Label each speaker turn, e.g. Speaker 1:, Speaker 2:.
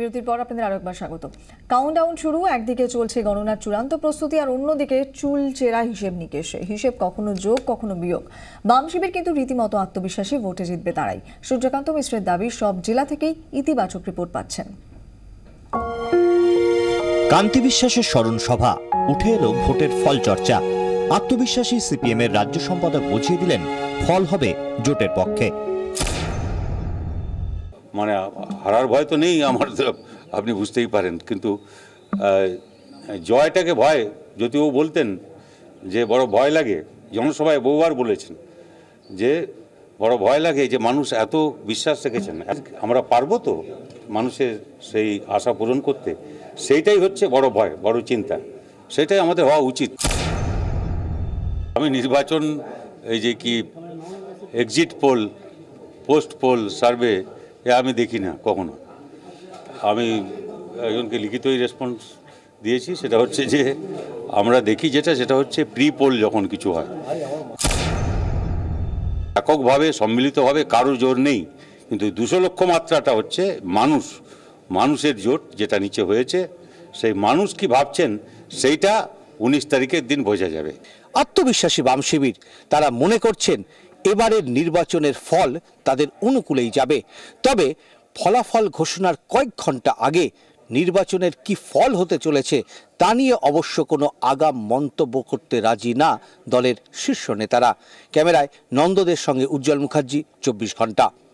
Speaker 1: বিরতির পর আপনাদের আরো একবার স্বাগত। কাউন্টডাউন শুরু, একদিকে চলছে গণনার চূড়ান্ত প্রস্তুতি আর অন্যদিকে চুলচেরা হিসেব নিকেশে। হিসেব কখনো যোগ কখনো বিয়োগ। বাম শিবির কিন্তু রীতিমতো আত্মবিশ্বাসী, ভোটে জিতবে তারাই। সূর্যকান্ত মিশ্রের দাবি, সব জেলা থেকেই ইতিবাচক রিপোর্ট পাচ্ছেন।
Speaker 2: কান্তি বিশ্বাসের স্মরণ সভা, উঠে এলো ভোটের ফল চর্চা। আত্মবিশ্বাসী সিপিএম এর রাজ্য সম্পাদক বুঝিয়ে দিলেন ফল হবে জোটের পক্ষে।
Speaker 3: মানে হারার ভয় তো নেই আমার, আপনি বুঝতেই পারেন, কিন্তু জয়টাকে ভয় যদিও বলতেন যে বড় ভয় লাগে, জনসভায় বহুবার বলেছেন যে বড় ভয় লাগে, যে মানুষ এত বিশ্বাস রেখেছেন আমরা পারবো তো মানুষের সেই আশা পূরণ করতে, সেইটাই হচ্ছে বড় ভয়, বড় চিন্তা, সেটাই আমাদের হওয়া উচিত। আমি নির্বাচন এই যে কি exit pole, post pole, survey আমি দেখি না কখনো। আমি একজনকে লিখিতই রেসপন্স দিয়েছি, সেটা হচ্ছে যে আমরা দেখি সেটা হচ্ছে প্রি পোল যখন কিছু হয়, এককভাবে সম্মিলিতভাবে কারো জোর নেই, কিন্তু 200 লক্ষ মাত্রাটা হচ্ছে মানুষের জোট যেটা নিচে হয়েছে। সেই মানুষ কি ভাবছেন সেইটা 19 তারিখের দিন বোঝা যাবে।
Speaker 4: আত্মবিশ্বাসী বাম শিবির, তারা মনে করছেন এবারের নির্বাচনের ফল তাদের অনুকূলেই যাবে। তবে ফলাফল ঘোষণার কয়েক ঘন্টা আগে নির্বাচনের কি ফল হতে চলেছে তা নিয়ে অবশ্য কোনো আগাম মন্তব্য করতে রাজি না দলের শীর্ষ নেতারা। ক্যামেরায় নন্দদের সঙ্গে উজ্জ্বল মুখার্জি, 24 ঘন্টা।